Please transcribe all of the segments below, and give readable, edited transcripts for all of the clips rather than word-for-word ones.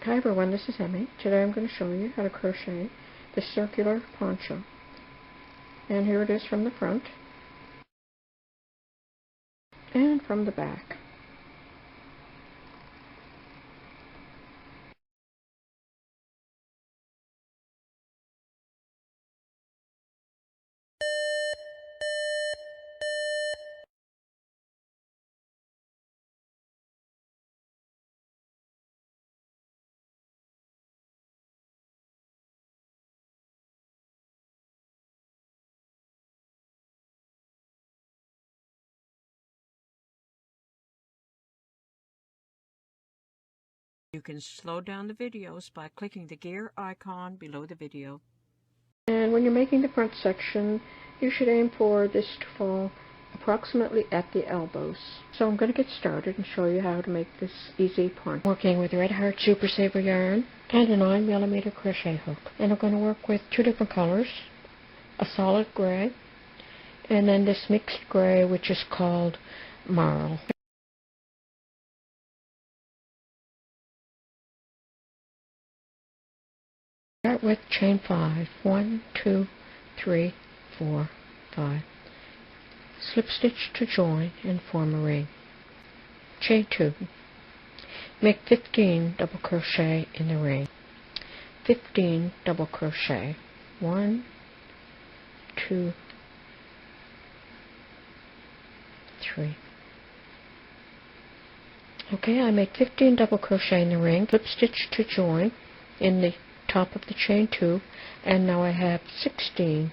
Hi everyone, this is Emmy. Today I'm going to show you how to crochet the circular poncho. And here it is from the front and from the back. You can slow down the videos by clicking the gear icon below the video. And when you're making the front section, you should aim for this to fall approximately at the elbows. So I'm going to get started and show you how to make this easy poncho. Working with Red Heart Super Saver yarn and a 9mm crochet hook. And I'm going to work with two different colors, a solid gray and then this mixed gray which is called marl. Start with chain 5. 1, 2, 3, 4, 5. Slip stitch to join and form a ring. Chain 2. Make 15 double crochet in the ring. 15 double crochet. 1, 2, 3. Okay, I made 15 double crochet in the ring. Slip stitch to join in the top of the chain 2, and now I have 16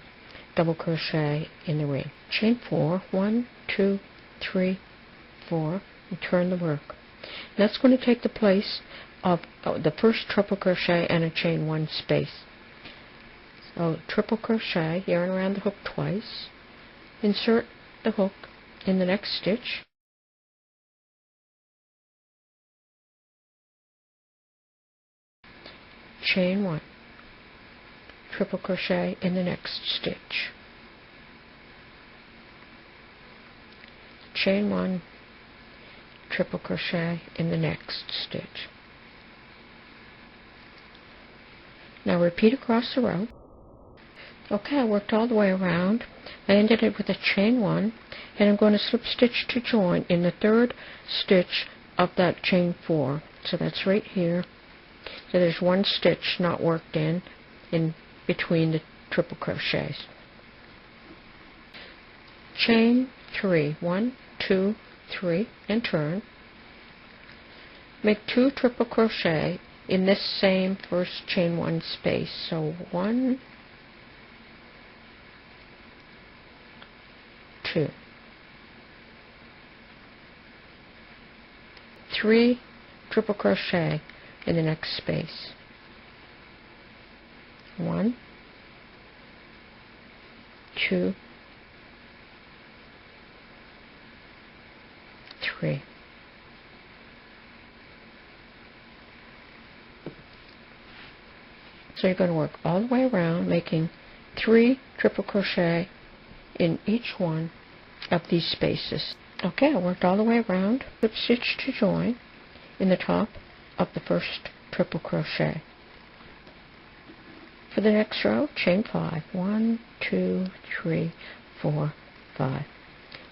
double crochet in the ring. Chain 4, 1, 2, 3, 4, and turn the work. That's going to take the place of the first triple crochet and a chain 1 space. So triple crochet, yarn around the hook twice, insert the hook in the next stitch, chain 1, triple crochet in the next stitch, chain 1, triple crochet in the next stitch. Now repeat across the row. Okay, I worked all the way around. I ended it with a chain 1, and I'm going to slip stitch to join in the third stitch of that chain 4. So that's right here. So there's one stitch not worked in between the triple crochets. Chain 3, 1, 2, 3, and turn. Make 2 triple crochet in this same first chain 1 space. So 1, 2, 3 triple crochet in the next space. 1, 2, 3. So you're going to work all the way around, making 3 triple crochet in each one of these spaces. Okay, I worked all the way around. Slip stitch to join in the top of the first triple crochet. For the next row, chain 5. 1, 2, 3, 4, 5.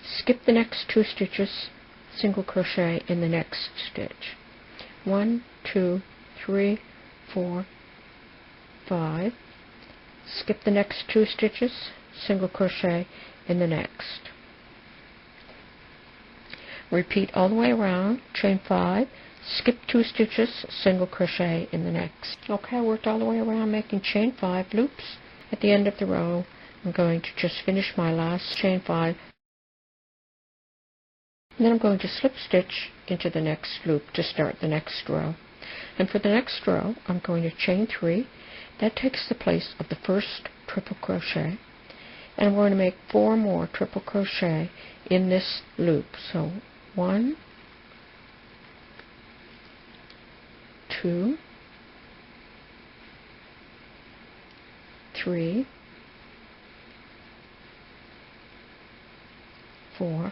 Skip the next 2 stitches, single crochet in the next stitch. 1, 2, 3, 4, 5. Skip the next 2 stitches, single crochet in the next. Repeat all the way around, chain 5, skip 2 stitches, single crochet in the next. Okay, I worked all the way around making chain 5 loops. At the end of the row, I'm going to just finish my last chain 5. And then I'm going to slip stitch into the next loop to start the next row. And for the next row, I'm going to chain 3. That takes the place of the first triple crochet. And I'm going to make 4 more triple crochet in this loop. So 1, 2, 3, 4,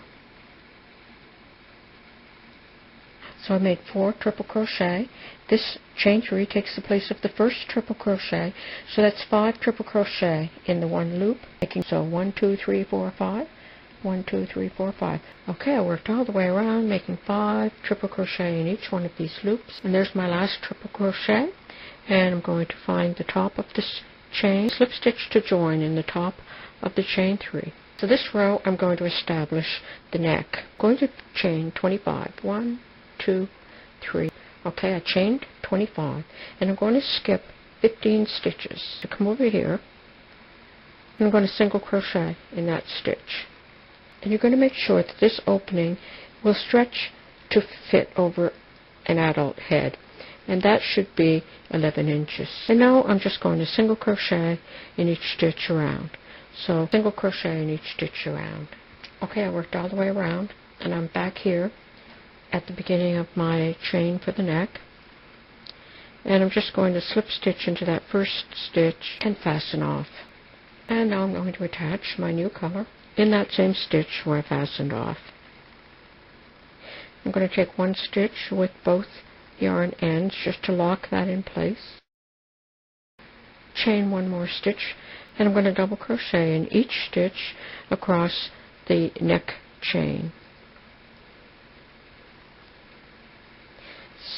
So I made 4 triple crochet. This chain 3 takes the place of the first triple crochet, so that's 5 triple crochet in the one loop, making so 1, 2, 3, 4, 5. 1, 2, 3, 4, 5. Okay, I worked all the way around, making 5 triple crochet in each one of these loops. And there's my last triple crochet. And I'm going to find the top of this chain, slip stitch to join in the top of the chain 3. So this row I'm going to establish the neck. I'm going to chain 25. 1, 2, 3. Okay, I chained 25. And I'm going to skip 15 stitches. So come over here. And I'm going to single crochet in that stitch. And you're going to make sure that this opening will stretch to fit over an adult head. And that should be 11 inches. And now I'm just going to single crochet in each stitch around. So single crochet in each stitch around. Okay, I worked all the way around, and I'm back here at the beginning of my chain for the neck. And I'm just going to slip stitch into that first stitch and fasten off. And now I'm going to attach my new color in that same stitch where I fastened off. I'm going to take one stitch with both yarn ends just to lock that in place. Chain one more stitch, and I'm going to double crochet in each stitch across the neck chain.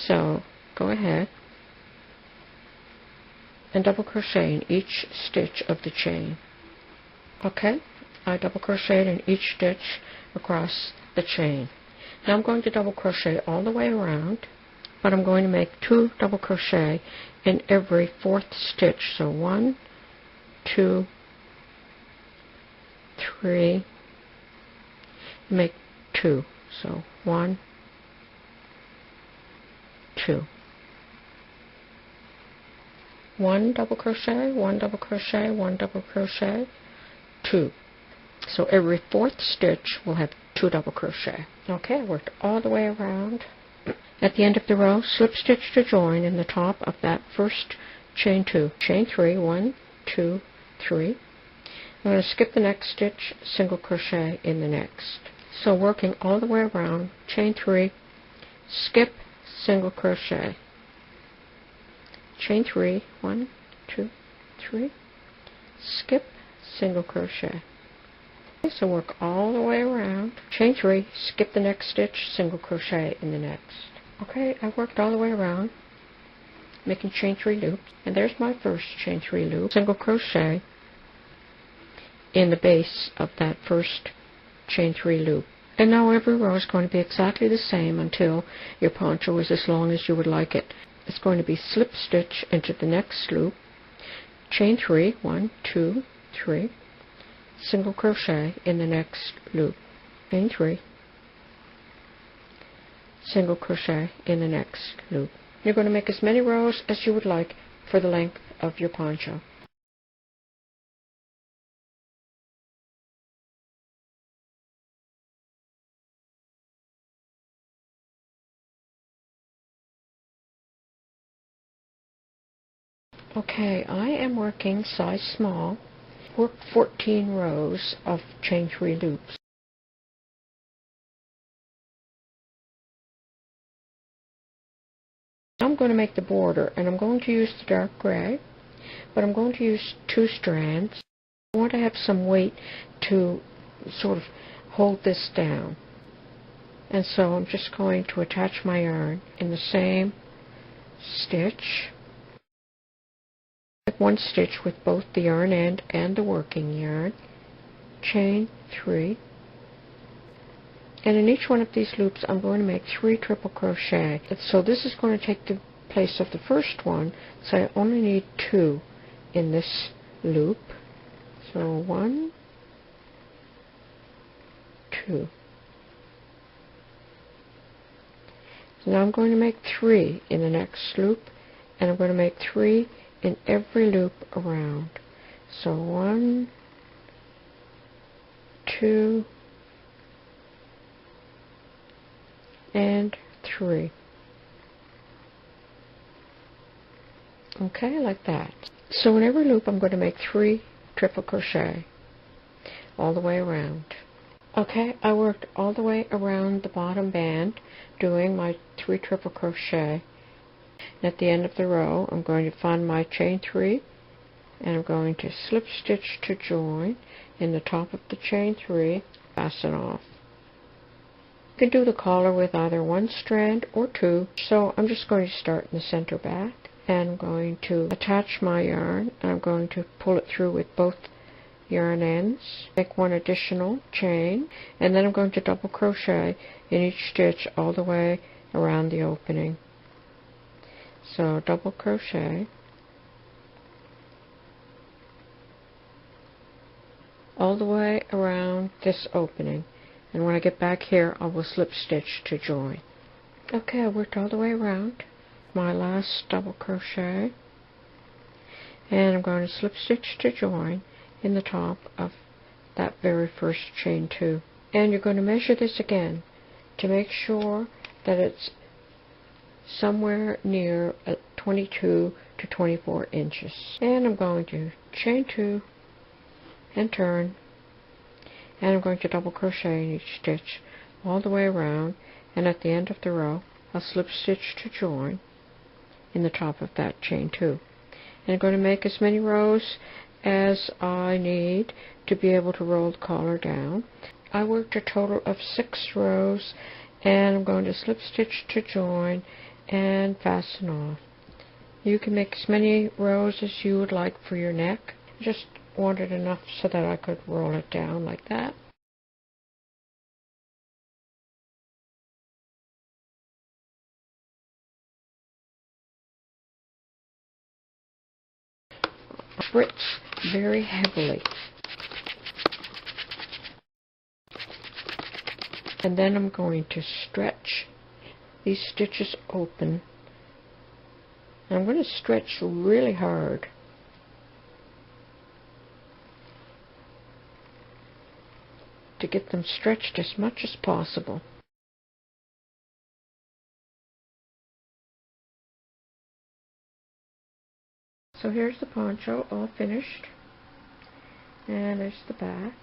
So go ahead and double crochet in each stitch of the chain. Okay, I double crocheted in each stitch across the chain. Now I'm going to double crochet all the way around, but I'm going to make 2 double crochet in every 4th stitch. So 1, 2, 3, make 2. So 1, 2. 1 double crochet, 1 double crochet, 1 double crochet, 2. So every 4th stitch will have 2 double crochet. Okay, I worked all the way around. At the end of the row, slip stitch to join in the top of that first chain 2. Chain 3, 1, 2, 3. I'm going to skip the next stitch, single crochet in the next. So working all the way around, chain 3, skip, single crochet. Chain 3, 1, 2, 3, skip, single crochet. Okay, so work all the way around, chain 3, skip the next stitch, single crochet in the next. Okay, I worked all the way around, making chain 3 loops, and there's my first chain 3 loop, single crochet in the base of that first chain 3 loop. And now every row is going to be exactly the same until your poncho is as long as you would like it. It's going to be slip stitch into the next loop, chain 3, 1, 2, 3, single crochet in the next loop, chain 3, single crochet in the next loop. You're going to make as many rows as you would like for the length of your poncho. Okay, I am working size small. Work 14 rows of chain 3 loops. I'm going to make the border, and I'm going to use the dark gray, but I'm going to use 2 strands. I want to have some weight to sort of hold this down. And so I'm just going to attach my yarn in the same stitch. Make 1 stitch with both the yarn end and the working yarn. Chain 3. And in each one of these loops, I'm going to make 3 triple crochet. So this is going to take the place of the first one, so I only need 2 in this loop. So 1, 2. So now I'm going to make 3 in the next loop, and I'm going to make 3 in every loop around. So 1, 2, and 3. Okay, like that. So in every loop I'm going to make 3 triple crochet all the way around. Okay, I worked all the way around the bottom band doing my 3 triple crochet. And at the end of the row, I'm going to find my chain 3 and I'm going to slip stitch to join in the top of the chain 3, fasten off. You can do the collar with either 1 strand or 2, so I'm just going to start in the center back and I'm going to attach my yarn and I'm going to pull it through with both yarn ends, make 1 additional chain, and then I'm going to double crochet in each stitch all the way around the opening. So double crochet all the way around this opening, and when I get back here I will slip stitch to join. Okay, I worked all the way around my last double crochet and I'm going to slip stitch to join in the top of that very first chain 2, and you're going to measure this again to make sure that it's somewhere near 22 to 24 inches. And I'm going to chain 2 and turn, and I'm going to double crochet in each stitch all the way around, and at the end of the row I'll slip stitch to join in the top of that chain 2. And I'm going to make as many rows as I need to be able to roll the collar down. I worked a total of 6 rows, and I'm going to slip stitch to join and fasten off. You can make as many rows as you would like for your neck. I just wanted enough so that I could roll it down like that. Spritz very heavily. And then I'm going to stretch these stitches open. And I'm going to stretch really hard. To get them stretched as much as possible. So here's the poncho all finished, and there's the back.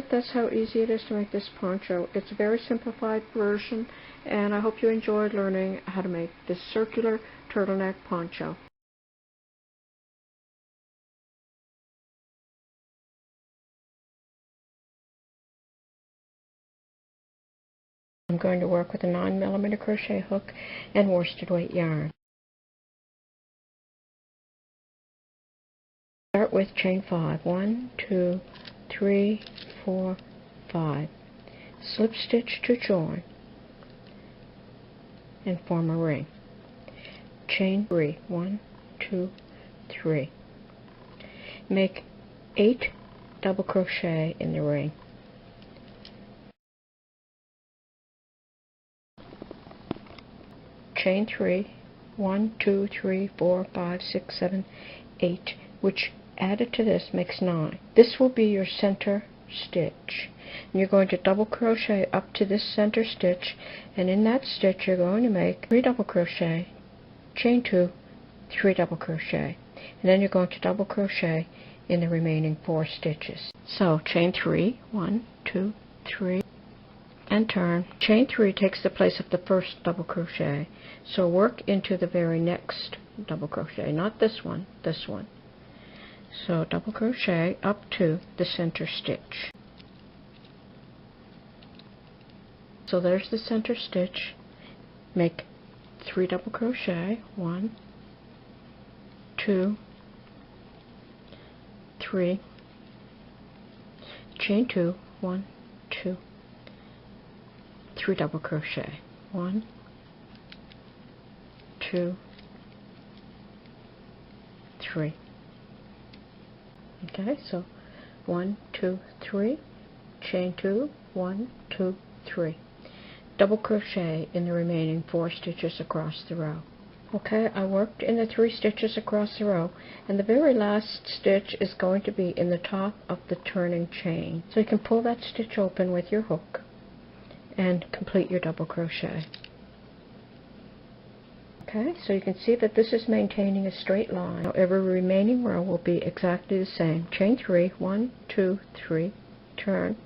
That's how easy it is to make this poncho. It's a very simplified version, and I hope you enjoyed learning how to make this circular turtleneck poncho. I'm going to work with a 9mm crochet hook and worsted weight yarn. Start with chain 5. 1, 2, 3, 4, 5. Slip stitch to join and form a ring. Chain 3. 1, 2, 3. Make 8 double crochet in the ring. Chain 3. 1, 2, 3, 4, 5, 6, 7, 8, which added to this makes 9. This will be your center stitch. And you're going to double crochet up to this center stitch, and in that stitch you're going to make 3 double crochet, chain 2, 3 double crochet, and then you're going to double crochet in the remaining 4 stitches. So chain 3, 1, 2, 3, and turn. Chain 3 takes the place of the first double crochet, so work into the very next double crochet, not this one, this one. So double crochet up to the center stitch. So there's the center stitch. Make 3 double crochet, 1, 2, 3, chain 2, 1, 2, 3 double crochet, 1, 2, 3. Okay, so 1, 2, 3, chain 2, 1, 2, 3. Double crochet in the remaining 4 stitches across the row. Okay, I worked in the 3 stitches across the row, and the very last stitch is going to be in the top of the turning chain. So you can pull that stitch open with your hook and complete your double crochet. Okay, so you can see that this is maintaining a straight line. Now every remaining row will be exactly the same. Chain 3, 1, 2, 3, turn.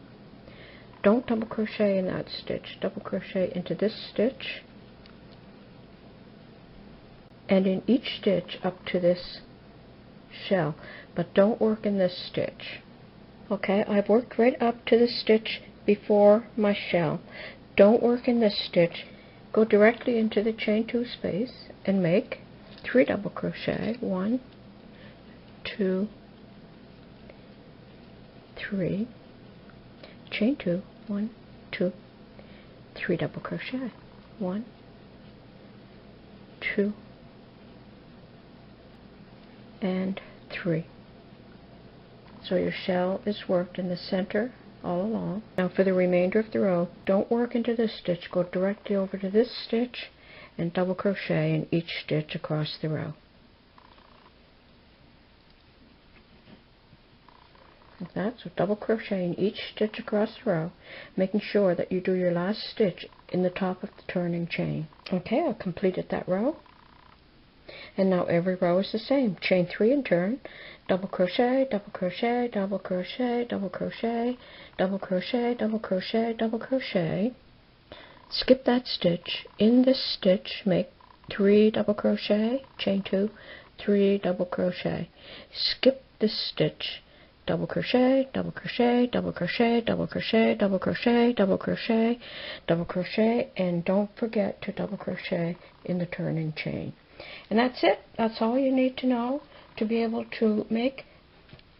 Don't double crochet in that stitch. Double crochet into this stitch, and in each stitch up to this shell, but don't work in this stitch. Okay, I've worked right up to the stitch before my shell. Don't work in this stitch. Go directly into the chain 2 space and make 3 double crochet. 1, 2, 3, chain 2, 1, 2, 3 double crochet. 1, 2, and 3. So your shell is worked in the center all along. Now for the remainder of the row, don't work into this stitch. Go directly over to this stitch and double crochet in each stitch across the row. Like that. So double crochet in each stitch across the row, making sure that you do your last stitch in the top of the turning chain. Okay, I've completed that row. And now every row is the same. Chain 3 and turn, double crochet, double crochet, double crochet, double crochet, double crochet, double crochet, double crochet. Skip that stitch. In this stitch, make 3 double crochet, chain 2, 3 double crochet. Skip this stitch. Double crochet, double crochet, double crochet, double crochet, double crochet, double crochet, double crochet, and don't forget to double crochet in the turning chain. And that's it. That's all you need to know to be able to make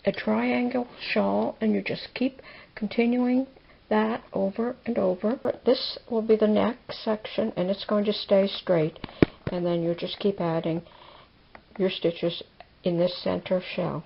a triangle shawl, and you just keep continuing that over and over. This will be the neck section, and it's going to stay straight, and then you just keep adding your stitches in this center shell.